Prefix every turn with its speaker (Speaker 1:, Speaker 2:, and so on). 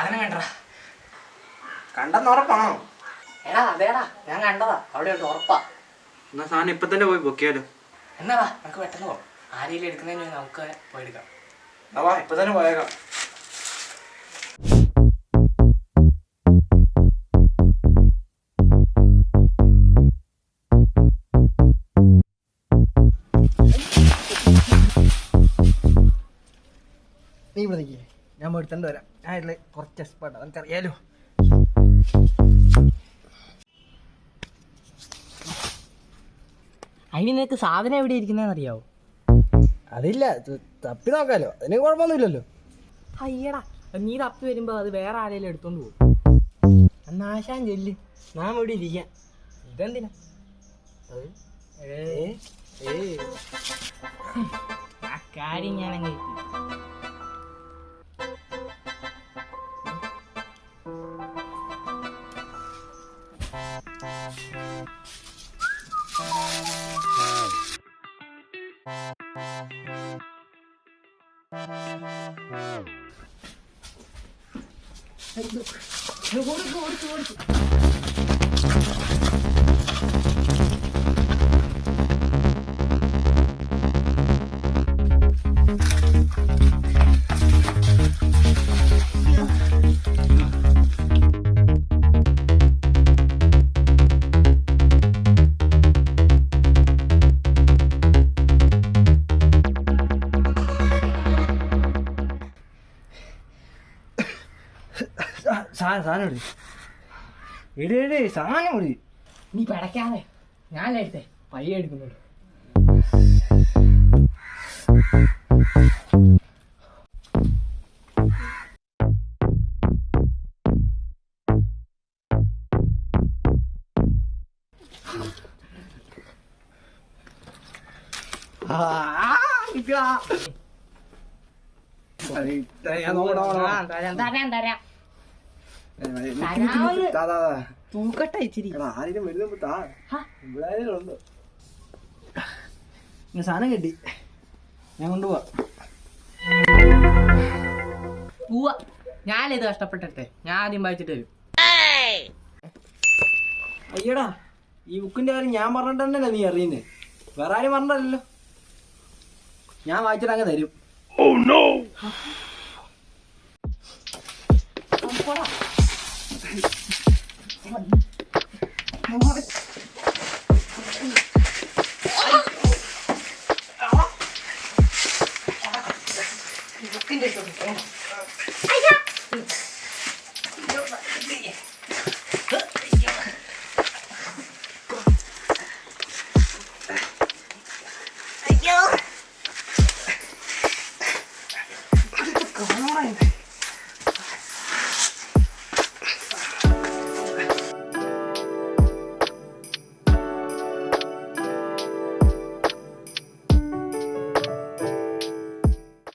Speaker 1: സാധനം കണ്ടടാ.
Speaker 2: കണ്ടെന്ന് ഉറപ്പാണോ?
Speaker 1: എടാ അതേടാ, ഞാൻ കണ്ടതാ, അവിടെ ഉണ്ട്, ഉറപ്പാ.
Speaker 2: എന്നാ സാധനം ഇപ്പൊ തന്നെ പോയി പൊക്കിയാലോ?
Speaker 1: എന്നാ വാ, നമുക്ക് പെട്ടെന്ന് പോവാം. ആരെങ്കിലും എടുക്കുന്നതിന് നമുക്ക് പോയെടുക്കാം.
Speaker 2: വാ, ഇപ്പൊ തന്നെ പോയേക്കാം.
Speaker 3: നീ ഇവിടെ നിൽക്കേ, ഞാൻ എടുത്തോണ്ട് വരാം. ഞാൻ ഇതിൽ കുറച്ച് എക്സ്പേർട്ടാണ്, എനിക്കറിയാലോ.
Speaker 1: അതിന് നിനക്ക് സാധനം എവിടെ ഇരിക്കുന്നതെന്ന് അറിയാവോ?
Speaker 3: അതില്ല, തപ്പി നോക്കാലോ, അതിന് കുഴപ്പമൊന്നുമില്ലല്ലോ.
Speaker 1: അയ്യടാ, നീ തപ്പി വരുമ്പോ അത് വേറെ ആരെങ്കിലും എടുത്തോണ്ട് പോകും.
Speaker 3: എന്നാ ആശാൻ ചെല്ല്, നാം ഇവിടെ ഇരിക്കാം.
Speaker 1: ഇതെന്തിനാ? ആ കാര്യം ഞാനങ്ങ്
Speaker 3: സാധനം ഇടി സാധനം ഇടി.
Speaker 1: നീ പടക്കാതെ, ഞാനല്ലേ എടുത്തേ, പയ്യെ എടുക്കുന്നുള്ളൂ. തരാം. തൂക്കട്ടെ ഇച്ചിരി.
Speaker 3: സാധനം കിട്ടി, ഞാൻ കൊണ്ടുപോവാ.
Speaker 1: പോവാ, ഞാനിത് കഷ്ടപ്പെട്ടിട്ടെ, ഞാൻ ആദ്യം വായിച്ചിട്ട് വരും.
Speaker 3: അയ്യടാ, ഈ ബുക്കിന്റെ കാര്യം ഞാൻ പറഞ്ഞിട്ടുണ്ടല്ലോ നീ അറിയുന്നേ, വേറെ ആരും പറഞ്ഞല്ലോ. ഞാൻ വായിച്ചിട്ട് അങ്ങ് തരും.
Speaker 1: ബുക്കിന്റെ